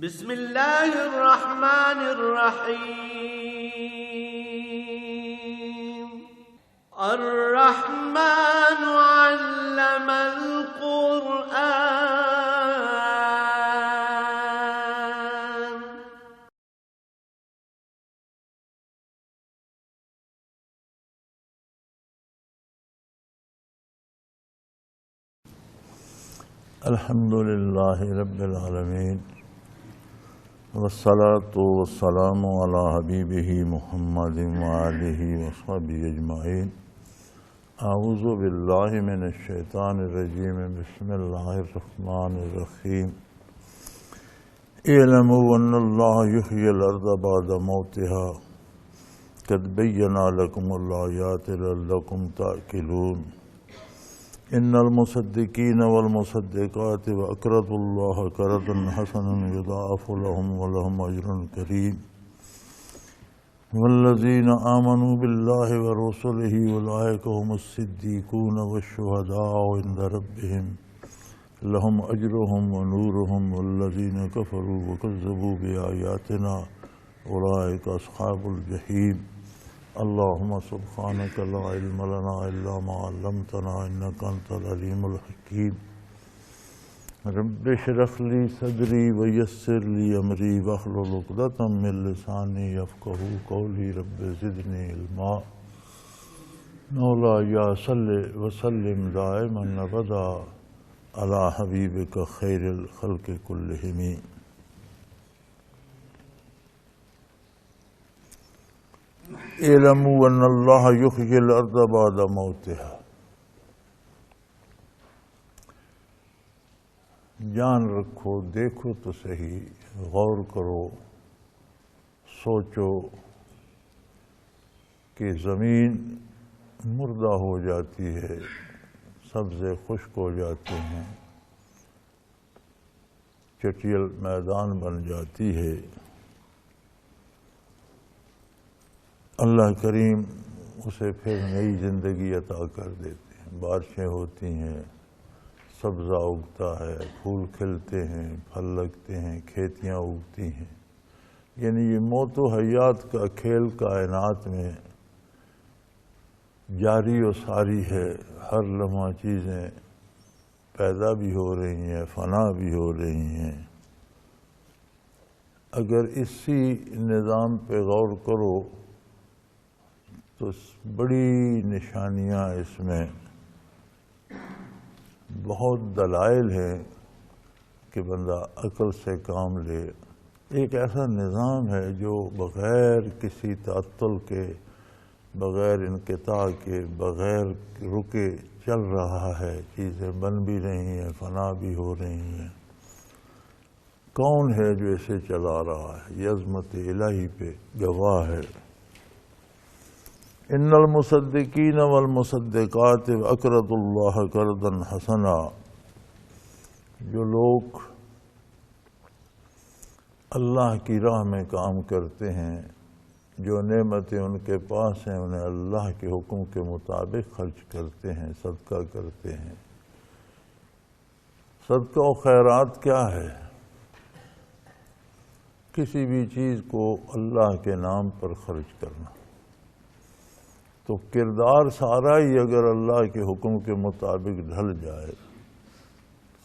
بسم اللہ الرحمن الرحیم الرحمن علم القرآن الحمد للہ رب العالمین والصلاة والسلام علی حبیبہ محمد وآلہ وصحبہ اجمعین اعوذ باللہ من الشیطان الرجیم بسم اللہ الرحمن الرحیم اعلموا ان اللہ یحیی الارض بعد موتها قد بینا لکم الآیات لعلکم تعقلون ان المصدقین والمصدقات واقرضوا اللہ قرضا حسنا یضاعف لهم ولهم اجر کریم والذین آمنوا باللہ ورسلہ اولئک هم الصدیقون والشہداء عند ربهم لهم اجرهم ونورهم والذین کفروا وکذبوا بآیاتنا اولئک اصحاب الجحیم اللہم سبحانک لا علم لنا الا ما علمتنا انک انت العلیم الحکیم رب اشرح لی صدری ویسر لی امری واحلل عقدۃ من لسانی یفقہوا قولی رب زدنی علما مولایا صلی وسلم دائما ابدا علی حبیبک خیر الخلق کلہم اعلموا ان اللہ یحیی الارض بعد موتها جان رکھو، دیکھو تو صحیح، غور کرو، سوچو کہ زمین مردہ ہو جاتی ہے، سبزے خشک ہو جاتے ہیں، چٹیل میدان بن جاتی ہے، اللہ کریم اسے پھر نئی زندگی عطا کر دیتے ہیں، بارشیں ہوتی ہیں، سبزہ اگتا ہے، پھول کھلتے ہیں، پھل لگتے ہیں، کھیتیاں اگتی ہیں، یعنی یہ موت و حیات کا کھیل کائنات میں جاری و ساری ہے، ہر لمحہ چیزیں پیدا بھی ہو رہی ہیں، فنا بھی ہو رہی ہیں۔ اگر اسی نظام پہ غور کرو تو بڑی نشانیاں اس میں بہت دلائل ہیں کہ بندہ عقل سے کام لے۔ ایک ایسا نظام ہے جو بغیر کسی تعطل کے، بغیر انقطاع کے، بغیر رکے چل رہا ہے، چیزیں بن بھی رہی ہیں، فنا بھی ہو رہی ہیں۔ کون ہے جو اسے چلا رہا ہے؟ یہ عظمت الہی پہ گواہ ہے۔ ان المصدقین والمصدقات واقرضوا اللہ قرضا حسنا، جو لوگ اللہ کی راہ میں کام کرتے ہیں، جو نعمتیں ان کے پاس ہیں انہیں اللہ کے حکم کے مطابق خرچ کرتے ہیں، صدقہ کرتے ہیں۔ صدقہ و خیرات کیا ہے؟ کسی بھی چیز کو اللہ کے نام پر خرچ کرنا۔ تو کردار سارا ہی اگر اللہ کے حکم کے مطابق ڈھل جائے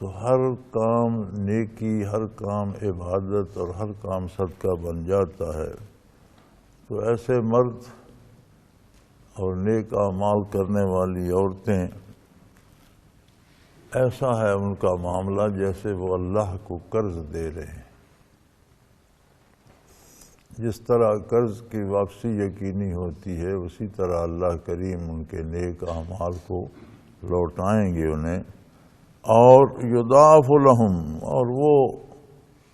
تو ہر کام نیکی، ہر کام عبادت اور ہر کام صدقہ بن جاتا ہے۔ تو ایسے مرد اور نیک اعمال کرنے والی عورتیں، ایسا ہے ان کا معاملہ جیسے وہ اللہ کو قرض دے رہے ہیں۔ جس طرح قرض کی واپسی یقینی ہوتی ہے، اسی طرح اللہ کریم ان کے نیک اعمال کو لوٹائیں گے انہیں، اور یضاعف لہم، اور وہ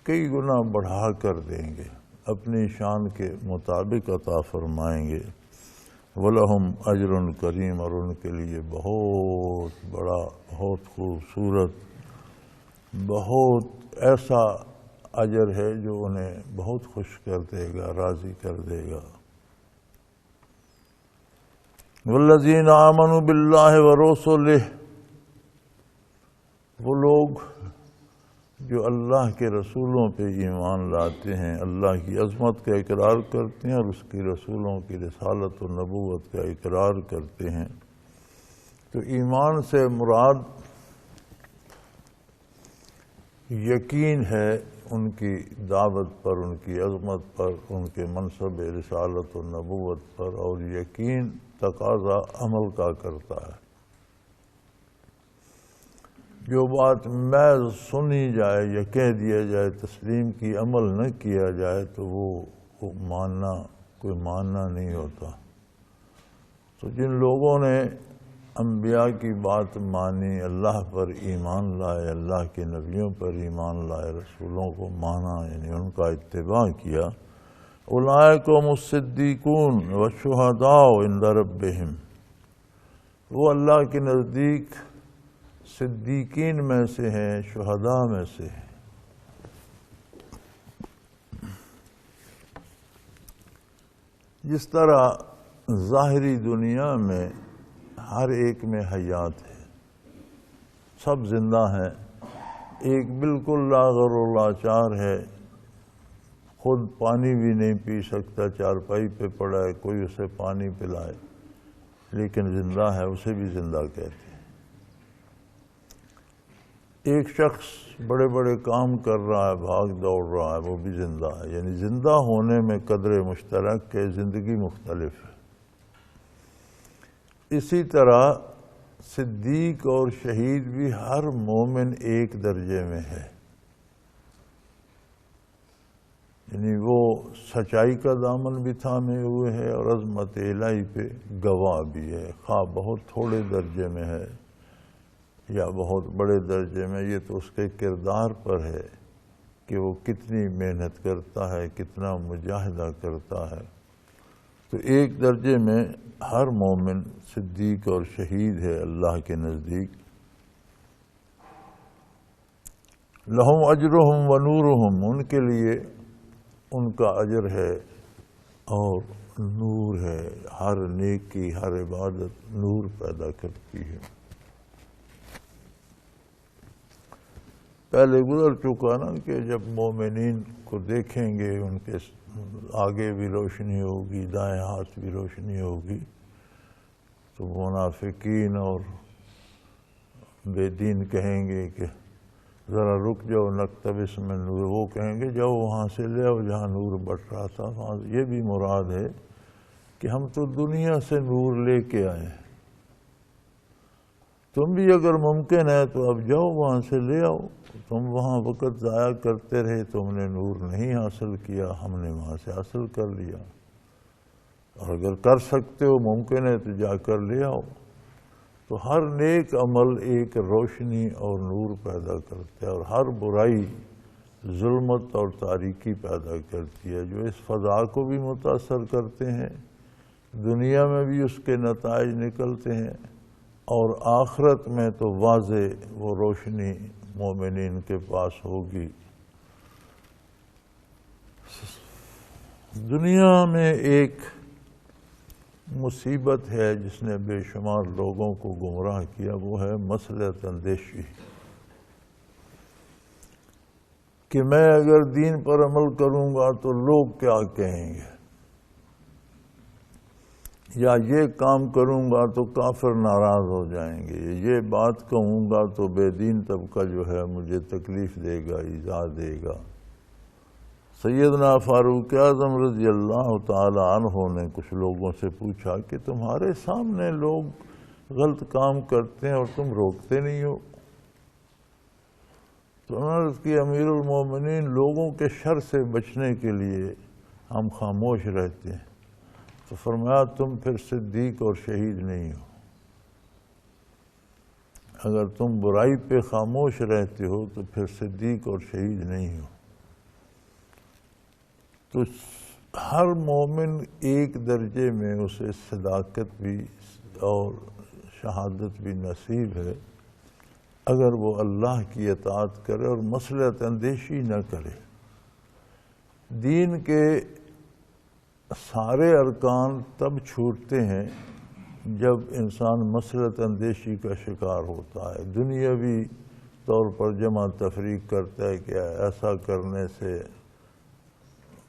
کئی گنا بڑھا کر دیں گے، اپنی شان کے مطابق عطا فرمائیں گے۔ وَلَهُمْ أَجْرٌ کریم، اور ان کے لیے بہت بڑا، بہت خوبصورت، بہت ایسا اجر ہے جو انہیں بہت خوش کر دے گا، راضی کر دے گا۔ والذین آمنوا باللہ ورسلہ، وہ لوگ جو اللہ کے رسولوں پہ ایمان لاتے ہیں، اللہ کی عظمت کا اقرار کرتے ہیں اور اس کی رسولوں کی رسالت و نبوت کا اقرار کرتے ہیں، تو ایمان سے مراد یقین ہے ان کی دعوت پر، ان کی عظمت پر، ان کے منصب رسالت و نبوت پر، اور یقین تقاضا عمل کا کرتا ہے۔ جو بات محض سنی جائے یا کہہ دیا جائے، تسلیم کی، عمل نہ کیا جائے، تو وہ ماننا کوئی ماننا نہیں ہوتا۔ تو جن لوگوں نے انبیاء کی بات مانی، اللہ پر ایمان لائے، اللہ کے نبیوں پر ایمان لائے، رسولوں کو مانا، یعنی ان کا اتباع کیا، اولئکم الصدیقون والشہداء عند ربہم، وہ اللہ کے نزدیک صدیقین میں سے ہیں، شہداء میں سے ہیں۔ جس طرح ظاہری دنیا میں ہر ایک میں حیات ہے، سب زندہ ہیں، ایک بالکل لاغر و لاچار ہے، خود پانی بھی نہیں پی سکتا، چارپائی پہ پڑا ہے، کوئی اسے پانی پلائے، لیکن زندہ ہے، اسے بھی زندہ کہتے ہیں۔ ایک شخص بڑے بڑے کام کر رہا ہے، بھاگ دوڑ رہا ہے، وہ بھی زندہ ہے، یعنی زندہ ہونے میں قدر مشترک ہے، زندگی مختلف ہے۔ اسی طرح صدیق اور شہید بھی ہر مومن ایک درجے میں ہے، یعنی وہ سچائی کا دامن بھی تھامے ہوئے ہے اور عظمت الہی پہ گواہ بھی ہے، خواہ بہت تھوڑے درجے میں ہے یا بہت بڑے درجے میں، یہ تو اس کے کردار پر ہے کہ وہ کتنی محنت کرتا ہے، کتنا مجاہدہ کرتا ہے۔ تو ایک درجے میں ہر مومن صدیق اور شہید ہے اللہ کے نزدیک۔ لہم اجرہم و نورہم، ان کے لیے ان کا اجر ہے اور نور ہے، ہر نیکی، ہر عبادت نور پیدا کرتی ہے۔ پہلے گزر چکا نا کہ جب مومنین کو دیکھیں گے ان کے آگے بھی روشنی ہوگی، دائیں ہاتھ بھی روشنی ہوگی، تو منافقین اور بے دین کہیں گے کہ ذرا رک جاؤ، نقتبس من نور، وہ کہیں گے جاؤ وہاں سے لے آؤ جہاں نور بٹ رہا تھا وہاں۔ یہ بھی مراد ہے کہ ہم تو دنیا سے نور لے کے آئے ہیں، تم بھی اگر ممکن ہے تو اب جاؤ وہاں سے لے آؤ، تم وہاں وقت ضائع کرتے رہے، تم نے نور نہیں حاصل کیا، ہم نے وہاں سے حاصل کر لیا، اور اگر کر سکتے ہو، ممکن ہے تو جا کر لے آؤ۔ تو ہر نیک عمل ایک روشنی اور نور پیدا کرتا ہے، اور ہر برائی ظلمت اور تاریکی پیدا کرتی ہے، جو اس فضا کو بھی متاثر کرتے ہیں، دنیا میں بھی اس کے نتائج نکلتے ہیں، اور آخرت میں تو واضح وہ روشنی مومنین کے پاس ہوگی۔ دنیا میں ایک مصیبت ہے جس نے بے شمار لوگوں کو گمراہ کیا، وہ ہے مصلحت اندیشی، کہ میں اگر دین پر عمل کروں گا تو لوگ کیا کہیں گے، یا یہ کام کروں گا تو کافر ناراض ہو جائیں گے، یہ بات کہوں گا تو بے دین طبقہ جو ہے مجھے تکلیف دے گا، ایذا دے گا۔ سیدنا فاروق اعظم رضی اللہ تعالی عنہ نے کچھ لوگوں سے پوچھا کہ تمہارے سامنے لوگ غلط کام کرتے ہیں اور تم روکتے نہیں ہو؟ تو انہوں نے عرض کی امیر المومنین، لوگوں کے شر سے بچنے کے لیے ہم خاموش رہتے ہیں۔ تو فرمایا تم پھر صدیق اور شہید نہیں ہو، اگر تم برائی پہ خاموش رہتے ہو تو پھر صدیق اور شہید نہیں ہو۔ تو ہر مومن ایک درجے میں اسے صداقت بھی اور شہادت بھی نصیب ہے، اگر وہ اللہ کی اطاعت کرے اور مصلحت اندیشی نہ کرے۔ دین کے سارے ارکان تب چھوٹتے ہیں جب انسان مصلحت اندیشی کا شکار ہوتا ہے، دنیاوی طور پر جمع تفریق کرتا ہے کہ ایسا کرنے سے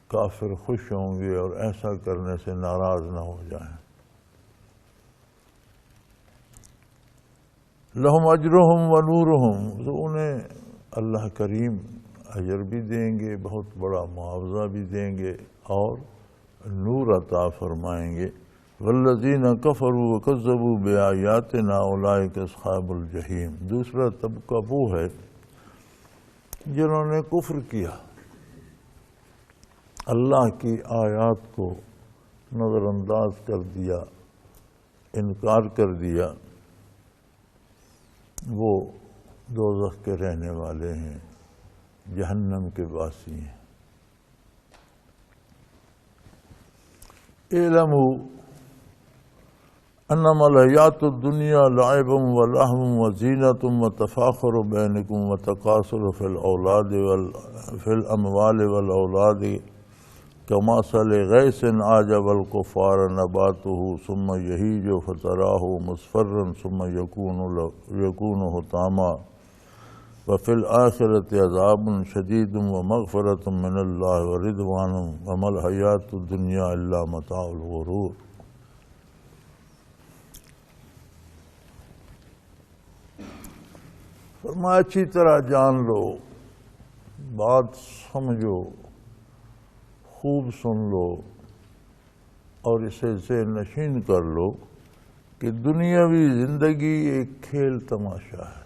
کافر خوش ہوں گے اور ایسا کرنے سے ناراض نہ ہو جائیں. لہم اجرہم و نورہم، تو انہیں اللہ کریم اجر بھی دیں گے، بہت بڑا معاوضہ بھی دیں گے اور نور عطا فرمائیں گے. والذین کفروا وکذبوا بآیاتنا اولئک اصحاب الجحیم. دوسرا طبقہ وہ ہے جنہوں نے کفر کیا، اللہ کی آیات کو نظر انداز کر دیا، انکار کر دیا، وہ دوزخ کے رہنے والے ہیں، جہنم کے باسی ہیں. اعلموا انما الحیات الدنیا لعب و لہو و زینت و تفاخر بینکم و تکاثر فی الاموال والاولاد کمثل غیث اعجب الکفار نباتہ ثم یہیج فتراہ مصفرا ثم یکون حطاما وفی الآخرۃ عذاب شدید و مغفرۃ من اللہ ورضوان وما الحیات الدنیا الا متاع الغرور. فرمایا اچھی طرح جان لو، بات سمجھو، خوب سن لو اور اسے ذہن نشین کر لو کہ دنیاوی زندگی ایک کھیل تماشا ہے،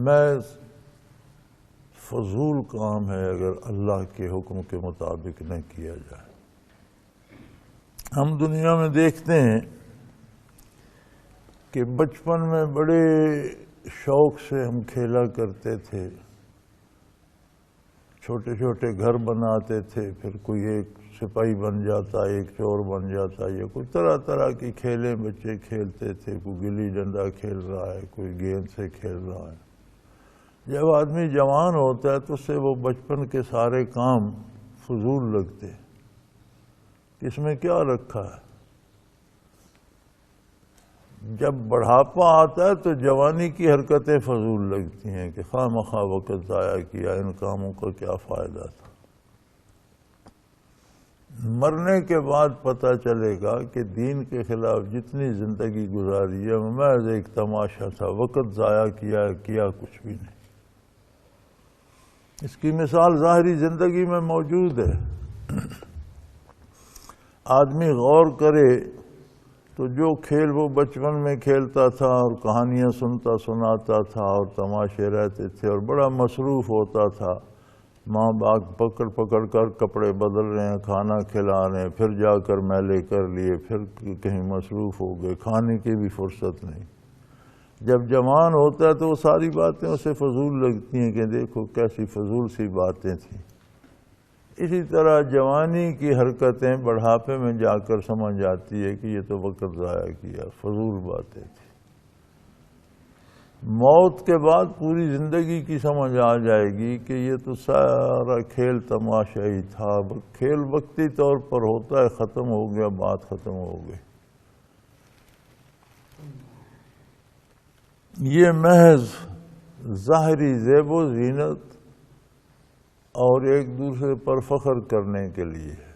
محض فضول کام ہے اگر اللہ کے حکم کے مطابق نہ کیا جائے. ہم دنیا میں دیکھتے ہیں کہ بچپن میں بڑے شوق سے ہم کھیلا کرتے تھے، چھوٹے چھوٹے گھر بناتے تھے، پھر کوئی ایک سپاہی بن جاتا، ایک چور بن جاتا، یا کوئی طرح طرح کی کھیلیں بچے کھیلتے تھے. کوئی گلی ڈنڈا کھیل رہا ہے، کوئی گیند سے کھیل رہا ہے. جب آدمی جوان ہوتا ہے تو اسے وہ بچپن کے سارے کام فضول لگتے. اس میں کیا رکھا ہے؟ جب بڑھاپا آتا ہے تو جوانی کی حرکتیں فضول لگتی ہیں کہ خواہ مخواہ وقت ضائع کیا، ان کاموں کا کیا فائدہ تھا. مرنے کے بعد پتہ چلے گا کہ دین کے خلاف جتنی زندگی گزاری ہے محض ایک تماشا تھا، وقت ضائع کیا کچھ بھی نہیں. اس کی مثال ظاہری زندگی میں موجود ہے. آدمی غور کرے تو جو کھیل وہ بچپن میں کھیلتا تھا اور کہانیاں سناتا تھا اور تماشے رہتے تھے اور بڑا مصروف ہوتا تھا، ماں باپ پکڑ کر کپڑے بدل رہے ہیں، کھانا کھلا رہے ہیں، پھر جا کر میلے کر لیے، پھر کہیں مصروف ہو گئے، کھانے کی بھی فرصت نہیں. جب جوان ہوتا ہے تو وہ ساری باتیں اسے فضول لگتی ہیں کہ دیکھو کیسی فضول سی باتیں تھیں. اسی طرح جوانی کی حرکتیں بڑھاپے میں جا کر سمجھ آتی ہے کہ یہ تو وقت ضائع کیا، فضول باتیں تھیں. موت کے بعد پوری زندگی کی سمجھ آ جائے گی کہ یہ تو سارا کھیل تماشا ہی تھا. کھیل وقتی طور پر ہوتا ہے، ختم ہو گیا، بات ختم ہو گئی. یہ محض ظاہری زیب و زینت اور ایک دوسرے پر فخر کرنے کے لیے ہے.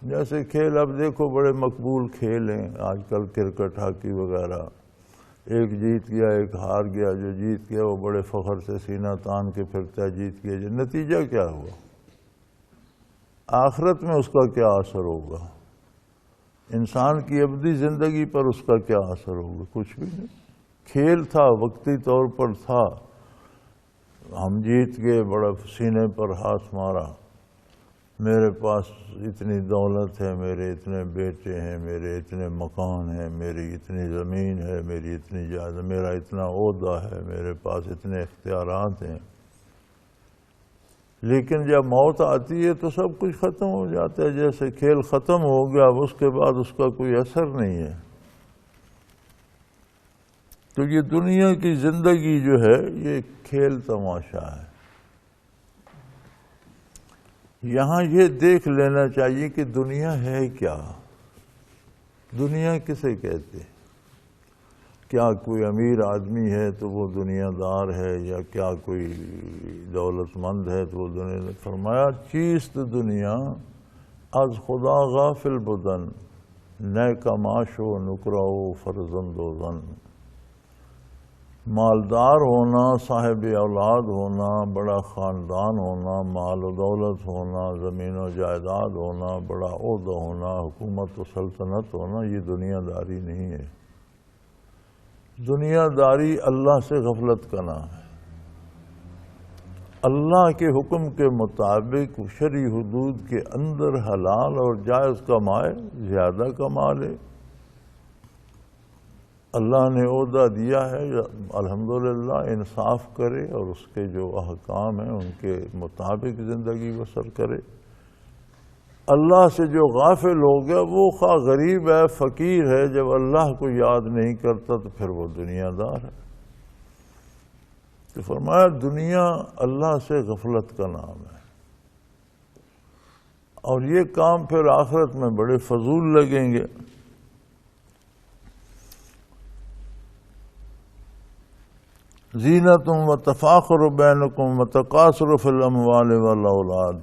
جیسے کھیل اب دیکھو بڑے مقبول کھیل ہیں آج کل، کرکٹ، ہاکی وغیرہ. ایک جیت گیا ایک ہار گیا، جو جیت گیا وہ بڑے فخر سے سینہ تان کے پھرتا ہے جیت گیا. جو نتیجہ کیا ہوا؟ آخرت میں اس کا کیا اثر ہوگا؟ انسان کی ابدی زندگی پر اس کا کیا اثر ہوگا؟ کچھ بھی نہیں. کھیل تھا، وقتی طور پر تھا، ہم جیت گئے، بڑا سینے پر ہاتھ مارا، میرے پاس اتنی دولت ہے، میرے اتنے بیٹے ہیں، میرے اتنے مکان ہیں، میری اتنی زمین ہے، میری اتنی جائیداد، میرا اتنا عہدہ ہے، میرے پاس اتنے اختیارات ہیں. لیکن جب موت آتی ہے تو سب کچھ ختم ہو جاتا ہے. جیسے کھیل ختم ہو گیا، اس کے بعد اس کا کوئی اثر نہیں ہے. تو یہ دنیا کی زندگی جو ہے یہ کھیل تماشا ہے. یہاں یہ دیکھ لینا چاہیے کہ دنیا ہے کیا، دنیا کسے کہتے ہیں. کیا کوئی امیر آدمی ہے تو وہ دنیا دار ہے، یا کیا کوئی دولت مند ہے تو وہ دنیا دار؟ فرمایا چیست دنیا از خدا غافل بدن، نئے کماش و نکراؤ فرزند و زن۔ مالدار ہونا، صاحب اولاد ہونا، بڑا خاندان ہونا، مال و دولت ہونا، زمین و جائیداد ہونا، بڑا عہدہ ہونا، حکومت و سلطنت ہونا، یہ دنیا داری نہیں ہے۔ دنیا داری اللہ سے غفلت کا نام ہے۔ اللہ کے حکم کے مطابق شرعی حدود کے اندر حلال اور جائز کمائے، زیادہ کما لے۔ اللہ نے عہدہ دیا ہے، الحمدللہ انصاف کرے اور اس کے جو احکام ہیں ان کے مطابق زندگی بسر کرے۔ اللہ سے جو غافل ہو گیا وہ خواہ غریب ہے، فقیر ہے، جب اللہ کو یاد نہیں کرتا تو پھر وہ دنیا دار ہے۔ تو فرمایا دنیا اللہ سے غفلت کا نام ہے، اور یہ کام پھر آخرت میں بڑے فضول لگیں گے۔ زینتم و تفاخر بینکم و تکاثر فی الاموال والاولاد۔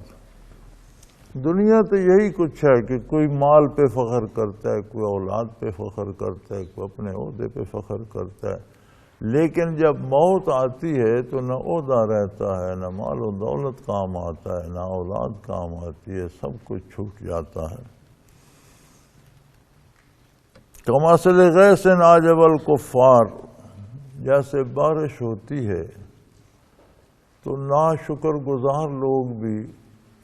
دنیا تو یہی کچھ ہے کہ کوئی مال پہ فخر کرتا ہے، کوئی اولاد پہ فخر کرتا ہے، کوئی اپنے عہدے پہ فخر کرتا ہے، لیکن جب موت آتی ہے تو نہ عہدہ رہتا ہے، نہ مال و دولت کام آتا ہے، نہ اولاد کام آتی ہے، سب کچھ چھوٹ جاتا ہے۔ کمثل غیث اعجب الکفار، جیسے بارش ہوتی ہے تو ناشکر گزار لوگ بھی،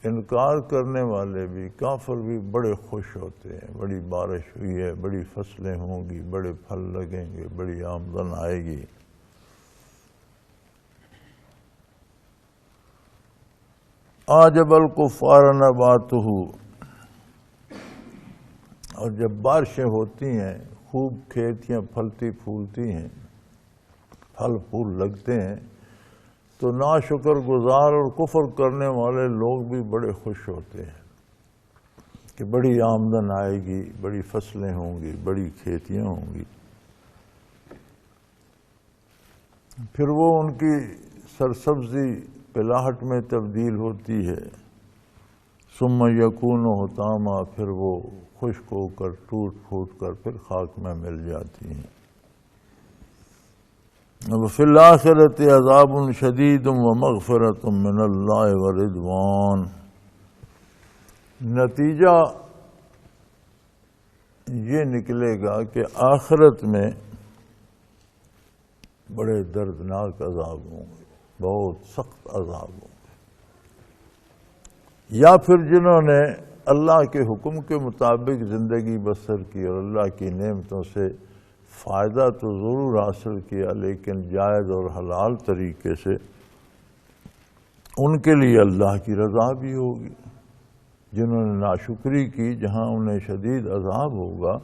انکار کرنے والے بھی، کافر بھی بڑے خوش ہوتے ہیں۔ بڑی بارش ہوئی ہے، بڑی فصلیں ہوں گی، بڑے پھل لگیں گے، بڑی آمدن آئے گی۔ اعجب الکفار نباتہ، اور جب بارشیں ہوتی ہیں خوب کھیتیاں پھلتی پھولتی ہیں، پھل پھول لگتے ہیں، تو ناشکر گزار اور کفر کرنے والے لوگ بھی بڑے خوش ہوتے ہیں کہ بڑی آمدن آئے گی، بڑی فصلیں ہوں گی، بڑی کھیتیاں ہوں گی۔ پھر وہ ان کی سرسبزی پلاہٹ میں تبدیل ہوتی ہے۔ ثم یکون حطاما، پھر وہ خشک ہو کر ٹوٹ پھوٹ کر پھر خاک میں مل جاتی ہیں۔ وفی الآخرۃ عذاب شدید ومغفرۃ من اللہ ورضوان۔ نتیجہ یہ نکلے گا کہ آخرت میں بڑے دردناک عذاب ہوں گے، بہت سخت عذاب ہوں گے۔ یا پھر جنہوں نے اللہ کے حکم کے مطابق زندگی بسر کی اور اللہ کی نعمتوں سے فائدہ تو ضرور حاصل کیا، لیکن جائز اور حلال طریقے سے، ان کے لیے اللہ کی رضا بھی ہوگی۔ جنہوں نے ناشکری کی جہاں انہیں شدید عذاب ہوگا،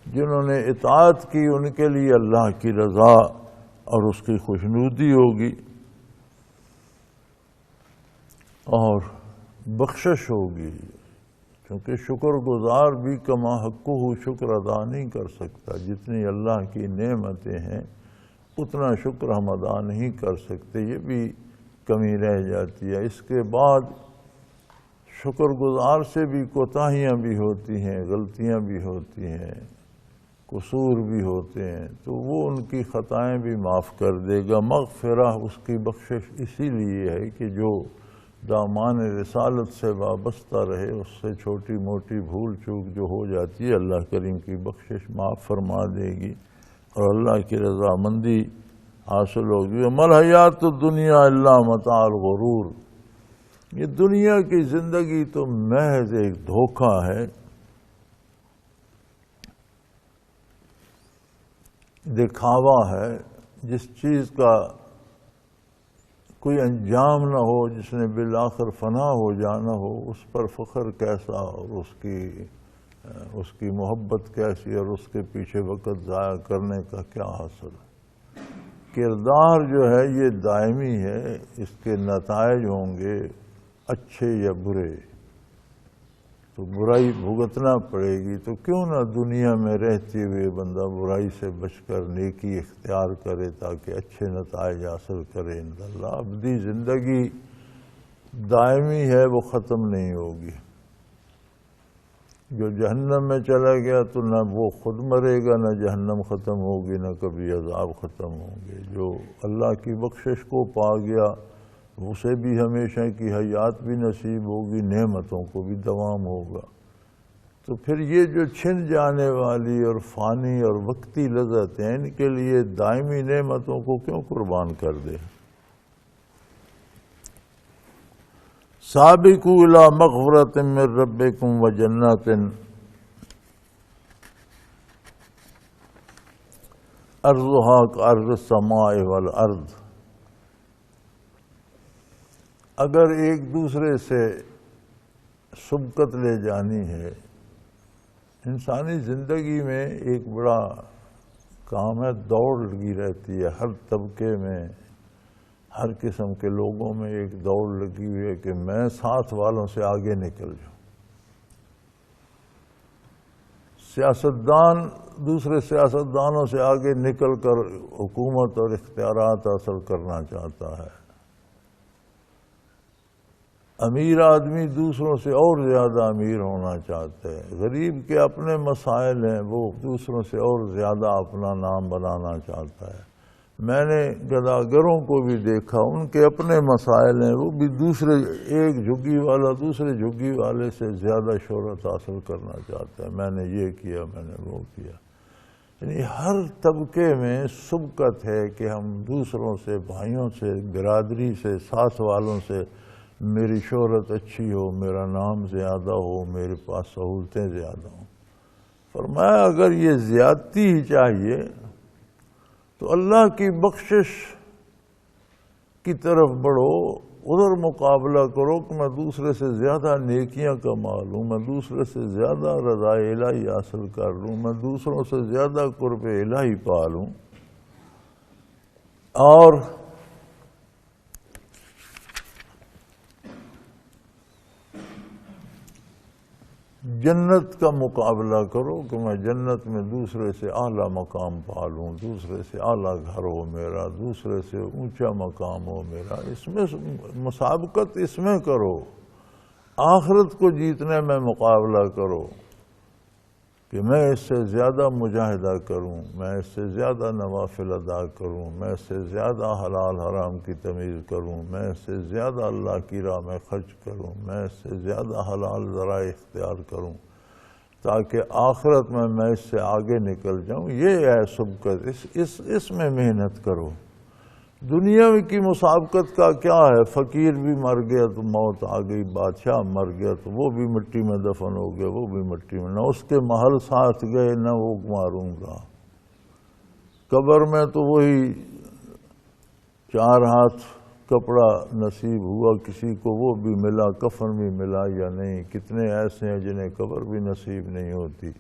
جنہوں نے اطاعت کی ان کے لیے اللہ کی رضا اور اس کی خوشنودی ہوگی اور بخشش ہوگی، کیونکہ شکر گزار بھی کما حقہ شکر ادا نہیں کر سکتا۔ جتنی اللہ کی نعمتیں ہیں اتنا شکر ہم ادا نہیں کر سکتے، یہ بھی کمی رہ جاتی ہے۔ اس کے بعد شکر گزار سے بھی کوتاہیاں بھی ہوتی ہیں، غلطیاں بھی ہوتی ہیں، قصور بھی ہوتے ہیں، تو وہ ان کی خطائیں بھی معاف کر دے گا۔ مغفرہ، اس کی بخشش اسی لیے ہے کہ جو دامان رسالت سے وابستہ رہے، اس سے چھوٹی موٹی بھول چوک جو ہو جاتی ہے اللہ کریم کی بخشش معاف فرما دے گی اور اللہ کی رضامندی حاصل ہوگی۔ وما الحیات الدنیا الا متاع الغرور، یہ دنیا کی زندگی تو محض ایک دھوکہ ہے، دکھاوا ہے، جس چیز کا کوئی انجام نہ ہو، جس نے بالآخر فنا ہو جانا ہو، اس پر فخر کیسا اور اس کی محبت کیسی اور اس کے پیچھے وقت ضائع کرنے کا کیا حاصل ہے۔ کردار جو ہے یہ دائمی ہے، اس کے نتائج ہوں گے اچھے یا برے، تو برائی بھگتنا پڑے گی، تو کیوں نہ دنیا میں رہتے ہوئے بندہ برائی سے بچ کر نیکی اختیار کرے تاکہ اچھے نتائج حاصل کرے انشاءاللہ۔ ابدی زندگی دائمی ہے، وہ ختم نہیں ہوگی۔ جو جہنم میں چلا گیا تو نہ وہ خود مرے گا، نہ جہنم ختم ہوگی، نہ کبھی عذاب ختم ہوں گے۔ جو اللہ کی بخشش کو پا گیا اسے بھی ہمیشہ کی حیات بھی نصیب ہوگی، نعمتوں کو بھی دوام ہوگا۔ تو پھر یہ جو چھن جانے والی اور فانی اور وقتی لذت ہیں، ان کے لیے دائمی نعمتوں کو کیوں قربان کر دے؟ سابقوا الی مغفرۃ من ربکم وجنات ارضھا کارض السماء والارض۔ اگر ایک دوسرے سے سبقت لے جانی ہے، انسانی زندگی میں ایک بڑا کام ہے، دوڑ لگی رہتی ہے ہر طبقے میں، ہر قسم کے لوگوں میں ایک دوڑ لگی ہوئی ہے کہ میں ساتھ والوں سے آگے نکل جاؤں۔ سیاستدان دوسرے سیاستدانوں سے آگے نکل کر حکومت اور اختیارات حاصل کرنا چاہتا ہے، امیر آدمی دوسروں سے اور زیادہ امیر ہونا چاہتا ہے، غریب کے اپنے مسائل ہیں وہ دوسروں سے اور زیادہ اپنا نام بنانا چاہتا ہے۔ میں نے گداگروں کو بھی دیکھا، ان کے اپنے مسائل ہیں، وہ بھی دوسرے ایک جھگی والا دوسرے جھگی والے سے زیادہ شہرت حاصل کرنا چاہتا ہے، میں نے یہ کیا، میں نے وہ کیا۔ یعنی ہر طبقے میں سبقت ہے کہ ہم دوسروں سے، بھائیوں سے، برادری سے، ساتھ والوں سے میری شہرت اچھی ہو، میرا نام زیادہ ہو، میرے پاس سہولتیں زیادہ ہوں۔ فرمایا اگر یہ زیادتی ہی چاہیے تو اللہ کی بخشش کی طرف بڑھو، ادھر مقابلہ کرو کہ میں دوسرے سے زیادہ نیکیاں کما لوں، میں دوسرے سے زیادہ رضا الہی حاصل کر لوں، میں دوسروں سے زیادہ قرب الہی پا لوں، اور جنت کا مقابلہ کرو کہ میں جنت میں دوسرے سے اعلیٰ مقام پا لوں، دوسرے سے اعلیٰ گھر ہو میرا، دوسرے سے اونچا مقام ہو میرا۔ اس میں مسابقت اس میں کرو، آخرت کو جیتنے میں مقابلہ کرو کہ میں اس سے زیادہ مجاہدہ کروں، میں اس سے زیادہ نوافل ادا کروں، میں اس سے زیادہ حلال حرام کی تمیز کروں، میں اس سے زیادہ اللہ کی راہ میں خرچ کروں، میں اس سے زیادہ حلال ذرائع اختیار کروں تاکہ آخرت میں اس سے آگے نکل جاؤں۔ یہ ہے سبقت، اس میں محنت کرو۔ دنیا کی مسابقت کا کیا ہے؟ فقیر بھی مر گیا تو موت آ گئی، بادشاہ مر گیا تو وہ بھی مٹی میں دفن ہو گیا، وہ بھی مٹی میں، نہ اس کے محل ساتھ گئے نہ وہ ماروں گا۔ قبر میں تو وہی 4 ہاتھ کپڑا نصیب ہوا کسی کو، وہ بھی ملا، کفن بھی ملا یا نہیں۔ کتنے ایسے ہیں جنہیں قبر بھی نصیب نہیں ہوتی۔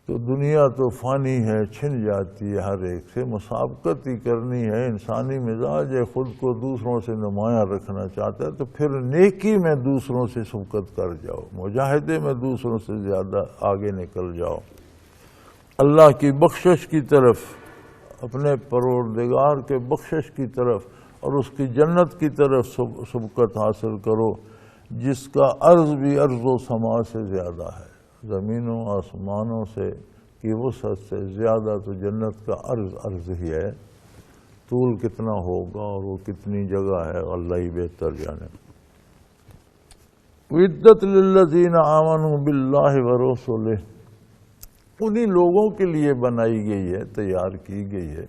تو دنیا تو فانی ہے، چھن جاتی ہے، ہر ایک سے مسابقت ہی کرنی ہے۔ انسانی مزاج ہے خود کو دوسروں سے نمایاں رکھنا چاہتا ہے، تو پھر نیکی میں دوسروں سے سبقت کر جاؤ، مجاہدے میں دوسروں سے زیادہ آگے نکل جاؤ، اللہ کی بخشش کی طرف، اپنے پروردگار کے بخشش کی طرف اور اس کی جنت کی طرف سبقت حاصل کرو، جس کا عرض بھی ارض و سما سے زیادہ ہے، زمینوں آسمانوں سے کی وسعت سے زیادہ تو جنت کا عرض ہی ہے۔ طول کتنا ہوگا اور وہ کتنی جگہ ہے اللہ ہی بہتر جانے۔ وعدت للذین آمنوا باللہ ورسولہ، انہی لوگوں کے لیے بنائی گئی ہے، تیار کی گئی ہے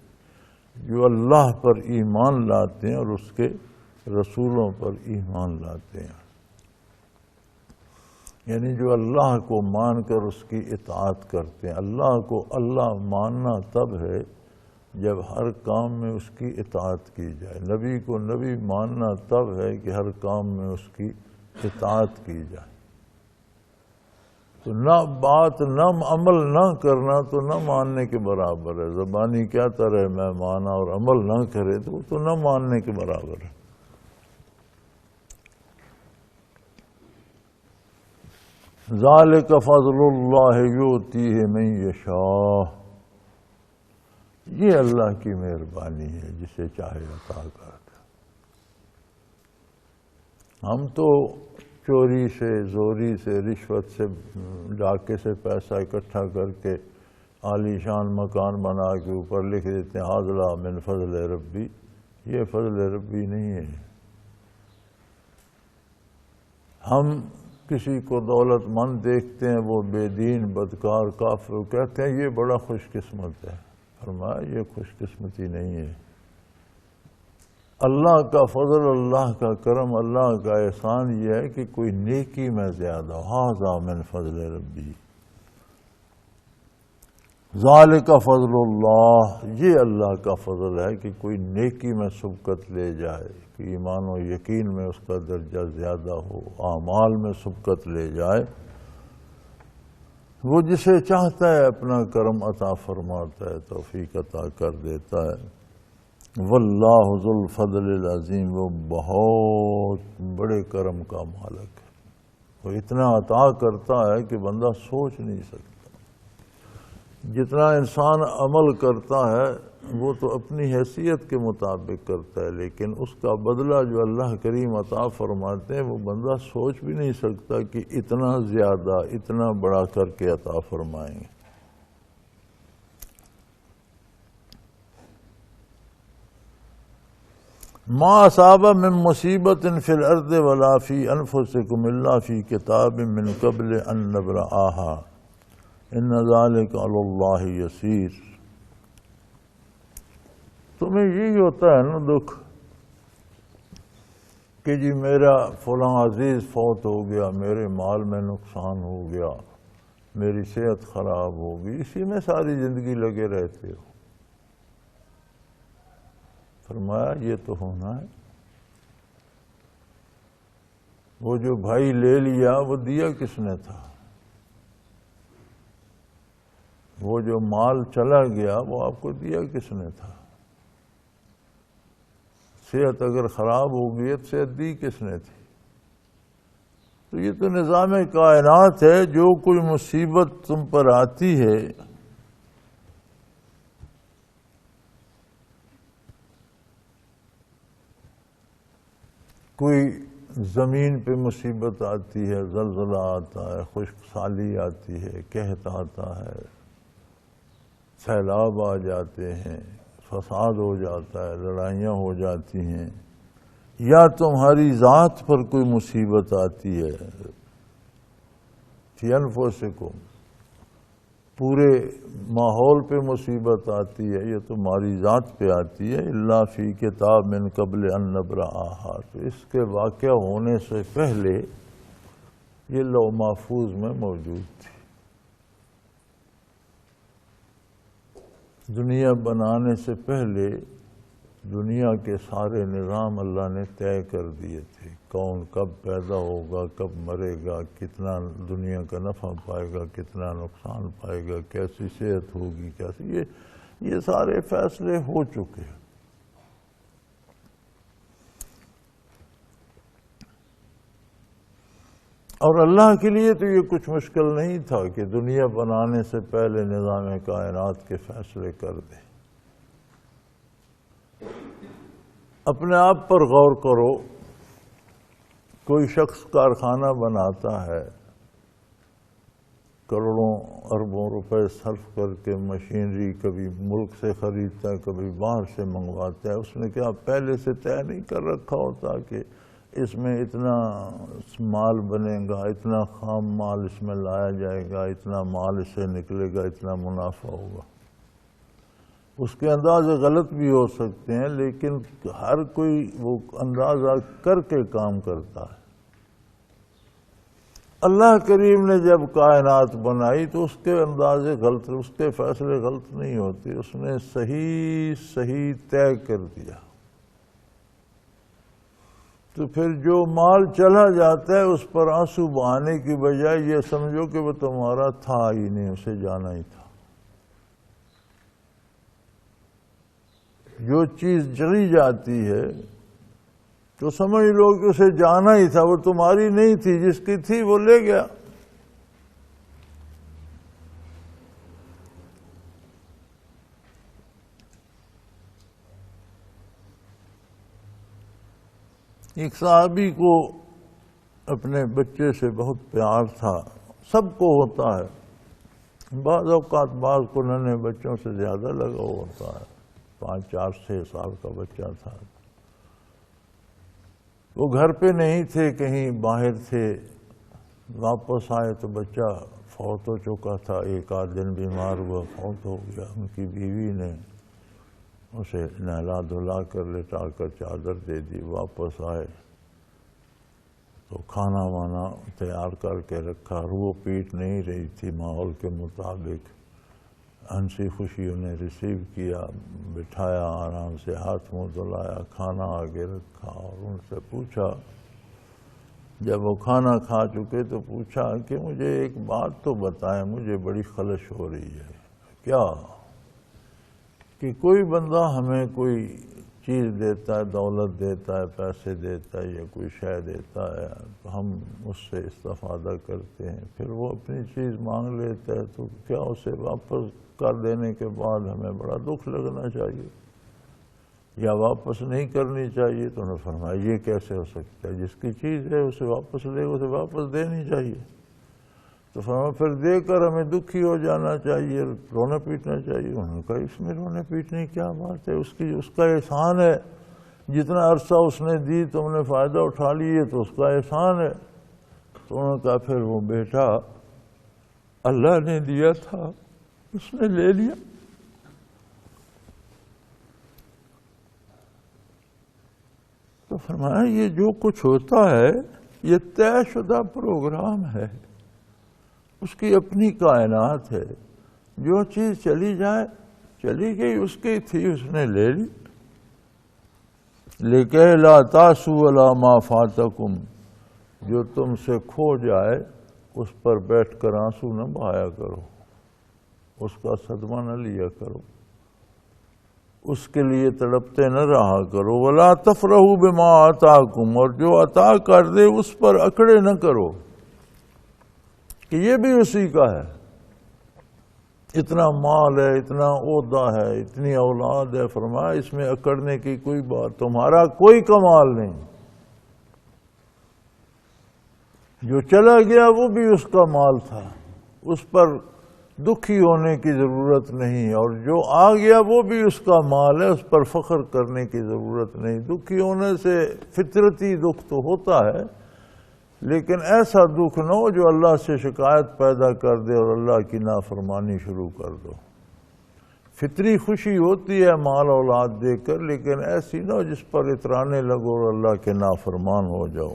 جو اللہ پر ایمان لاتے ہیں اور اس کے رسولوں پر ایمان لاتے ہیں، یعنی جو اللہ کو مان کر اس کی اطاعت کرتے ہیں۔ اللہ کو اللہ ماننا تب ہے جب ہر کام میں اس کی اطاعت کی جائے، نبی کو نبی ماننا تب ہے کہ ہر کام میں اس کی اطاعت کی جائے۔ تو نہ بات نہ عمل نہ کرنا تو نہ ماننے کے برابر ہے۔ زبانی کہتا رہے میں مانا اور عمل نہ کرے تو وہ تو نہ ماننے کے برابر ہے۔ ذالک فضل اللہ یؤتیہ من یشاء، یہ اللہ کی مہربانی ہے، جسے چاہے عطا کرتا۔ ہم تو چوری سے، زوری سے، رشوت سے، ڈاکے سے پیسہ اکٹھا کر کے عالی شان مکان بنا کے اوپر لکھ دیتے ہیں ھذا من فضل ربی۔ یہ فضل ربی نہیں ہے۔ ہم کسی کو دولت مند دیکھتے ہیں، وہ بے دین، بدکار، کافر، کہتے ہیں یہ بڑا خوش قسمت ہے۔ فرمایا یہ خوش قسمتی نہیں ہے، اللہ کا فضل، اللہ کا کرم، اللہ کا احسان یہ ہے کہ کوئی نیکی میں زیادہ ہو۔ ھذا من فضل ربی، ذالک فضل اللہ، یہ اللہ کا فضل ہے کہ کوئی نیکی میں سبقت لے جائے، کہ ایمان و یقین میں اس کا درجہ زیادہ ہو، اعمال میں سبقت لے جائے۔ وہ جسے چاہتا ہے اپنا کرم عطا فرماتا ہے، توفیق عطا کر دیتا ہے۔ واللہ ذو الفضل العظیم، وہ بہت بڑے کرم کا مالک ہے، وہ اتنا عطا کرتا ہے کہ بندہ سوچ نہیں سکتا۔ جتنا انسان عمل کرتا ہے وہ تو اپنی حیثیت کے مطابق کرتا ہے، لیکن اس کا بدلہ جو اللہ کریم عطا فرماتے ہیں وہ بندہ سوچ بھی نہیں سکتا کہ اتنا زیادہ، اتنا بڑا کر کے عطا فرمائیں گے۔ ما اصاب من مصیبت فی الارض ولا فی انفسکم الا فی کتاب من قبل ان نبرأہا ان ذلک علی اللہ یسیر۔ تمہیں یہی ہوتا ہے نا دکھ کہ جی میرا فلاں عزیز فوت ہو گیا، میرے مال میں نقصان ہو گیا، میری صحت خراب ہوگی، اسی میں ساری زندگی لگے رہتے ہو۔ فرمایا یہ تو ہونا ہے۔ وہ جو بھائی لے لیا وہ دیا کس نے تھا؟ وہ جو مال چلا گیا وہ آپ کو دیا کس نے تھا؟ صحت اگر خراب ہو گئی تو صحت دی کس نے تھی؟ تو یہ تو نظام کائنات ہے۔ جو کوئی مصیبت تم پر آتی ہے کوئی زمین پہ مصیبت آتی ہے، زلزلہ آتا ہے، خشک سالی آتی ہے، قحط آتا ہے، سیلاب آ جاتے ہیں، فساد ہو جاتا ہے، لڑائیاں ہو جاتی ہیں، یا تمہاری ذات پر کوئی مصیبت آتی ہے، فی انفسکم، پورے ماحول پہ مصیبت آتی ہے، یہ تمہاری ذات پہ آتی ہے، الا فی کتاب من قبل ان نبرأہا، تو اس کے واقع ہونے سے پہلے یہ لوح محفوظ میں موجود تھی۔ دنیا بنانے سے پہلے دنیا کے سارے نظام اللہ نے طے کر دیے تھے، کون کب پیدا ہوگا، کب مرے گا، کتنا دنیا کا نفع پائے گا، کتنا نقصان پائے گا، کیسی صحت ہوگی، کیسی، یہ سارے فیصلے ہو چکے ہیں۔ اور اللہ کے لیے تو یہ کچھ مشکل نہیں تھا کہ دنیا بنانے سے پہلے نظام کائنات کے فیصلے کر دے۔ اپنے آپ پر غور کرو، کوئی شخص کارخانہ بناتا ہے، کروڑوں اربوں روپے صرف کر کے مشینری کبھی ملک سے خریدتا ہے، کبھی باہر سے منگواتا ہے۔ اس نے کیا پہلے سے طے نہیں کر رکھا ہوتا کہ اس میں اتنا مال بنے گا، اتنا خام مال اس میں لایا جائے گا، اتنا مال اس سے نکلے گا، اتنا منافع ہوگا؟ اس کے اندازے غلط بھی ہو سکتے ہیں، لیکن ہر کوئی وہ اندازہ کر کے کام کرتا ہے۔ اللہ کریم نے جب کائنات بنائی تو اس کے اندازے غلط، اس کے فیصلے غلط نہیں ہوتے، اس نے صحیح طے کر دیا۔ تو پھر جو مال چلا جاتا ہے اس پر آنسو بہانے کی بجائے یہ سمجھو کہ وہ تمہارا تھا ہی نہیں، اسے جانا ہی تھا۔ جو چیز چلی جاتی ہے تو سمجھ لو کہ اسے جانا ہی تھا، وہ تمہاری نہیں تھی، جس کی تھی وہ لے گیا۔ ایک صحابی کو اپنے بچے سے بہت پیار تھا، سب کو ہوتا ہے، بعض اوقات بعض کو ننھے بچوں سے زیادہ لگاؤ ہوتا ہے۔ 5 4 6 سال کا بچہ تھا، وہ گھر پہ نہیں تھے، کہیں باہر تھے، واپس آئے تو بچہ فوت ہو چکا تھا، 1 آدھ دن بیمار ہوا، فوت ہو گیا۔ ان کی بیوی نے اسے نہلا دھلا کر لٹا کر چادر دے دی۔ واپس آئے تو کھانا وانا تیار کر کے رکھا، رو پیٹ نہیں رہی تھی ماحول کے مطابق، ہنسی خوشی انہیں ریسیو کیا، بٹھایا، آرام سے ہاتھ منہ دھلایا، کھانا آگے رکھا اور ان سے پوچھا، جب وہ کھانا کھا چکے تو پوچھا کہ مجھے ایک بات تو بتائیں، مجھے بڑی خلش ہو رہی ہے۔ کیا؟ کہ کوئی بندہ ہمیں کوئی چیز دیتا ہے، دولت دیتا ہے، پیسے دیتا ہے یا کوئی شے دیتا ہے تو ہم اس سے استفادہ کرتے ہیں، پھر وہ اپنی چیز مانگ لیتا ہے تو کیا اسے واپس کر دینے کے بعد ہمیں بڑا دکھ لگنا چاہیے یا واپس نہیں کرنی چاہیے؟ تو انہوں نے فرمایا یہ کیسے ہو سکتا ہے، جس کی چیز ہے اسے واپس لے، اسے واپس دینی چاہیے۔ تو فرمایا پھر دے کر ہمیں دکھی ہو جانا چاہیے، رونا پیٹنا چاہیے۔ انہوں نے کہا اس میں رونے پیٹنے کی کیا بات ہے، اس کا احسان ہے، جتنا عرصہ اس نے دی تم نے فائدہ اٹھا لیے تو اس کا احسان ہے۔ تو انہوں نے کہا پھر وہ بیٹا اللہ نے دیا تھا، اس نے لے لیا۔ تو فرمایا یہ جو کچھ ہوتا ہے یہ طے شدہ پروگرام ہے، اس کی اپنی کائنات ہے، جو چیز چلی جائے چلی گئی، اس کی تھی اس نے لے لی۔ لِكَيْ لَا تَأْسُوا عَلَىٰ مَا فَاتَكُمْ، جو تم سے کھو جائے اس پر بیٹھ کر آنسو نہ بہایا کرو، اس کا صدمہ نہ لیا کرو، اس کے لیے تڑپتے نہ رہا کرو۔ وَلَا تَفْرَحُوا بِمَا آتَاكُمْ، اور جو عطا کر دے اس پر اکڑے نہ کرو کہ یہ بھی اسی کا ہے، اتنا مال ہے، اتنا عہدہ ہے، اتنی اولاد ہے، فرمایا اس میں اکڑنے کی کوئی بات، تمہارا کوئی کمال نہیں، جو چلا گیا وہ بھی اس کا مال تھا، اس پر دکھی ہونے کی ضرورت نہیں، اور جو آ گیا وہ بھی اس کا مال ہے، اس پر فخر کرنے کی ضرورت نہیں۔ دکھی ہونے سے فطرتی دکھ تو ہوتا ہے، لیکن ایسا دکھ نہ ہو جو اللہ سے شکایت پیدا کر دے اور اللہ کی نافرمانی شروع کر دو۔ فطری خوشی ہوتی ہے مال اولاد دے کر، لیکن ایسی نہ ہو جس پر اترانے لگو اور اللہ کے نافرمان ہو جاؤ۔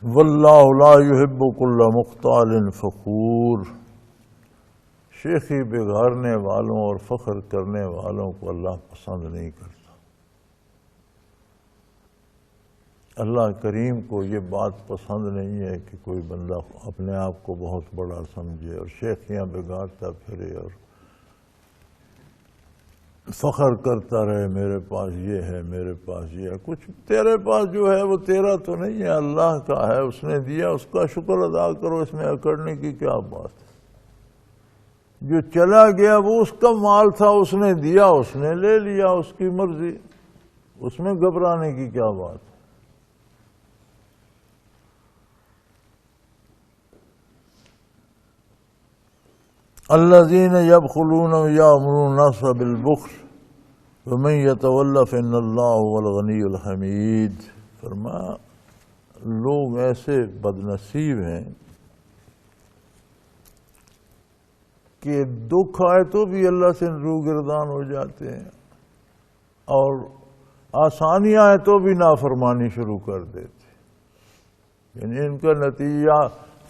واللہ لا يحب كل مختال فخور، شیخی بگاڑنے والوں اور فخر کرنے والوں کو اللہ پسند نہیں کرتا۔ اللہ کریم کو یہ بات پسند نہیں ہے کہ کوئی بندہ اپنے آپ کو بہت بڑا سمجھے اور شیخیاں بگاڑتا پھرے اور فخر کرتا رہے، میرے پاس یہ ہے، میرے پاس یہ ہے۔ کچھ تیرے پاس جو ہے وہ تیرا تو نہیں ہے، اللہ کا ہے، اس نے دیا، اس کا شکر ادا کرو، اس میں اکڑنے کی کیا بات ہے۔ جو چلا گیا وہ اس کا مال تھا، اس نے دیا، اس نے لے لیا، اس کی مرضی، اس میں گھبرانے کی کیا بات ہے۔ الذین یبخلون ویأمرون الناس بالبخل ومن یتول فإن اللہ هو الغنی الحمید۔ فرمایا لوگ ایسے بدنصیب ہیں کہ دکھ آئے تو بھی اللہ سے روگردان ہو جاتے ہیں، اور آسانی آئے تو بھی نافرمانی شروع کر دیتے، یعنی ان کا نتیجہ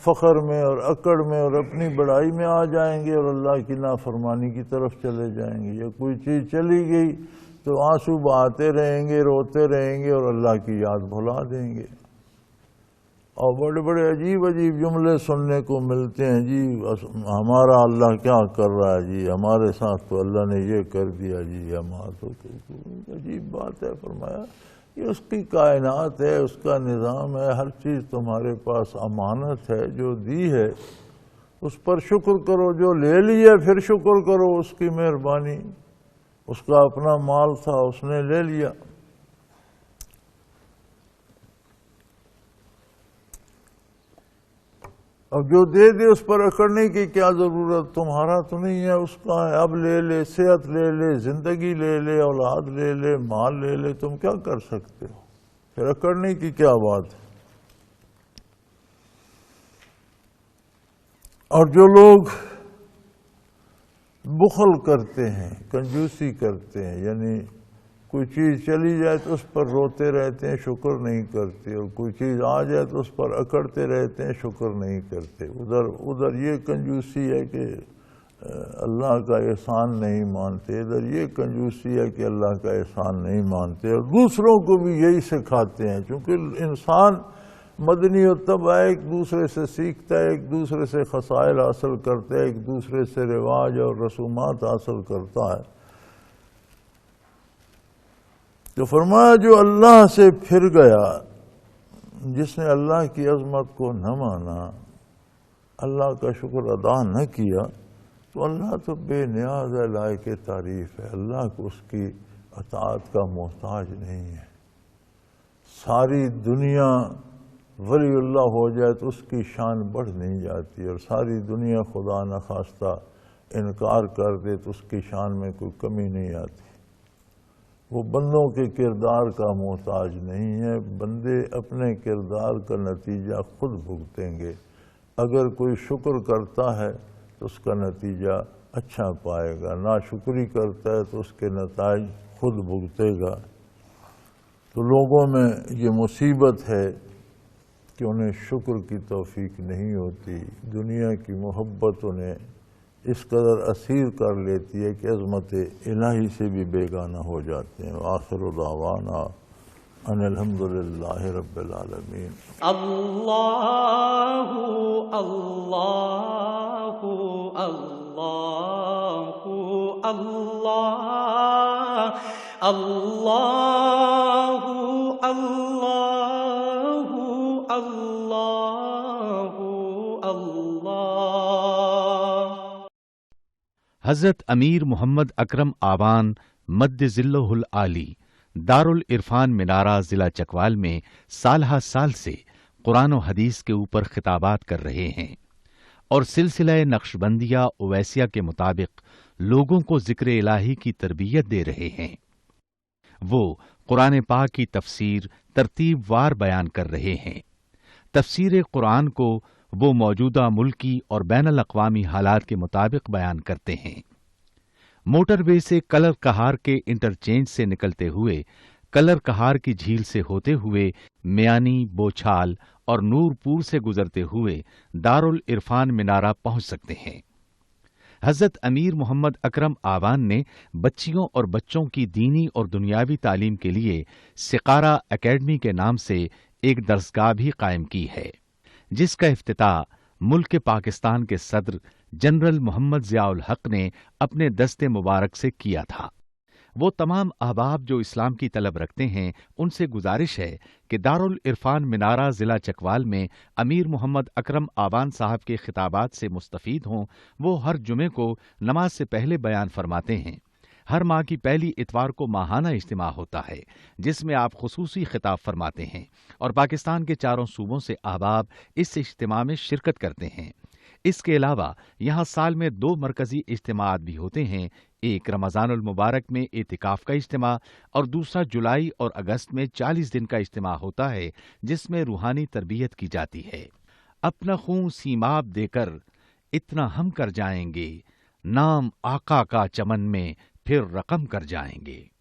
فخر میں اور اکڑ میں اور اپنی بڑائی میں آ جائیں گے اور اللہ کی نافرمانی کی طرف چلے جائیں گے۔ یا کوئی چیز چلی گئی تو آنسو بہاتے رہیں گے، روتے رہیں گے اور اللہ کی یاد بھلا دیں گے، اور بڑے بڑے عجیب عجیب جملے سننے کو ملتے ہیں، جی ہمارا اللہ کیا کر رہا ہے، جی ہمارے ساتھ تو اللہ نے یہ کر دیا، جی ہمارا تو عجیب بات ہے۔ فرمایا یہ اس کی کائنات ہے، اس کا نظام ہے، ہر چیز تمہارے پاس امانت ہے، جو دی ہے اس پر شکر کرو، جو لے لیا پھر شکر کرو، اس کی مہربانی، اس کا اپنا مال تھا، اس نے لے لیا۔ اب جو دے دے اس پر اکڑنے کی کیا ضرورت، تمہارا تو نہیں ہے، اس کا ہے، اب لے لے، صحت لے لے، زندگی لے لے، اولاد لے لے، مال لے لے، تم کیا کر سکتے ہو، پھر اکڑنے کی کیا بات ہے۔ اور جو لوگ بخل کرتے ہیں، کنجوسی کرتے ہیں، یعنی کوئی چیز چلی جائے تو اس پر روتے رہتے ہیں، شکر نہیں کرتے، اور کوئی چیز آ جائے تو اس پر اکڑتے رہتے ہیں، شکر نہیں کرتے، ادھر یہ کنجوسی ہے کہ اللہ کا احسان نہیں مانتے، ادھر یہ کنجوسی ہے کہ اللہ کا احسان نہیں مانتے، اور دوسروں کو بھی یہی سکھاتے ہیں، چونکہ انسان مدنی الطبع ہے، ایک دوسرے سے سیکھتا ہے، ایک دوسرے سے خصائل حاصل کرتا ہے، ایک دوسرے سے رواج اور رسومات حاصل کرتا ہے۔ تو فرمایا جو اللہ سے پھر گیا، جس نے اللہ کی عظمت کو نہ مانا، اللہ کا شکر ادا نہ کیا، تو اللہ تو بے نیاز ہے، لائق تعریف ہے، اللہ کو اس کی اطاعت کا محتاج نہیں ہے۔ ساری دنیا ولی اللہ ہو جائے تو اس کی شان بڑھ نہیں جاتی، اور ساری دنیا خدا نخواستہ انکار کر دے تو اس کی شان میں کوئی کمی نہیں آتی۔ وہ بندوں کے کردار کا محتاج نہیں ہے، بندے اپنے کردار کا نتیجہ خود بھگتیں گے۔ اگر کوئی شکر کرتا ہے تو اس کا نتیجہ اچھا پائے گا، ناشکری کرتا ہے تو اس کے نتائج خود بھگتے گا۔ تو لوگوں میں یہ مصیبت ہے کہ انہیں شکر کی توفیق نہیں ہوتی، دنیا کی محبت انہیں اس قدر اسیر کر لیتی ہے کہ عظمت الہی سے بھی بیگانہ ہو جاتے ہیں۔ آخر دعوانا ان الحمدللہ رب العالمین۔ اللہ اللہ اللہ اللہ اللہ اللہ اللہ اللہ۔ حضرت امیر محمد اکرم آوان مد ذلہ العالی دارالعرفان منارہ ضلع چکوال میں سالہ سال سے قرآن و حدیث کے اوپر خطابات کر رہے ہیں اور سلسلہ نقشبندیہ اویسیہ کے مطابق لوگوں کو ذکر الہی کی تربیت دے رہے ہیں۔ وہ قرآن پاک کی تفسیر ترتیب وار بیان کر رہے ہیں۔ تفسیر قرآن کو وہ موجودہ ملکی اور بین الاقوامی حالات کے مطابق بیان کرتے ہیں۔ موٹر وے سے کلر کہار کے انٹرچینج سے نکلتے ہوئے، کلر کہار کی جھیل سے ہوتے ہوئے، میانی، بوچھال اور نورپور سے گزرتے ہوئے دارالعرفان منارہ پہنچ سکتے ہیں۔ حضرت امیر محمد اکرم آوان نے بچیوں اور بچوں کی دینی اور دنیاوی تعلیم کے لیے سقارہ اکیڈمی کے نام سے ایک درسگاہ بھی قائم کی ہے، جس کا افتتاح ملک پاکستان کے صدر جنرل محمد ضیاء الحق نے اپنے دست مبارک سے کیا تھا۔ وہ تمام احباب جو اسلام کی طلب رکھتے ہیں ان سے گزارش ہے کہ دارالعرفان منارہ ضلع چکوال میں امیر محمد اکرم آوان صاحب کے خطابات سے مستفید ہوں۔ وہ ہر جمعے کو نماز سے پہلے بیان فرماتے ہیں۔ ہر ماہ کی پہلی اتوار کو ماہانہ اجتماع ہوتا ہے جس میں آپ خصوصی خطاب فرماتے ہیں، اور پاکستان کے چاروں صوبوں سے احباب اس اجتماع میں شرکت کرتے ہیں۔ اس کے علاوہ یہاں سال میں 2 مرکزی اجتماعات بھی ہوتے ہیں، ایک رمضان المبارک میں اعتکاف کا اجتماع اور دوسرا جولائی اور اگست میں 40 دن کا اجتماع ہوتا ہے جس میں روحانی تربیت کی جاتی ہے۔ اپنا خون سیماب دے کر اتنا ہم کر جائیں گے، نام آقا کا چمن میں پھر رقم کر جائیں گے۔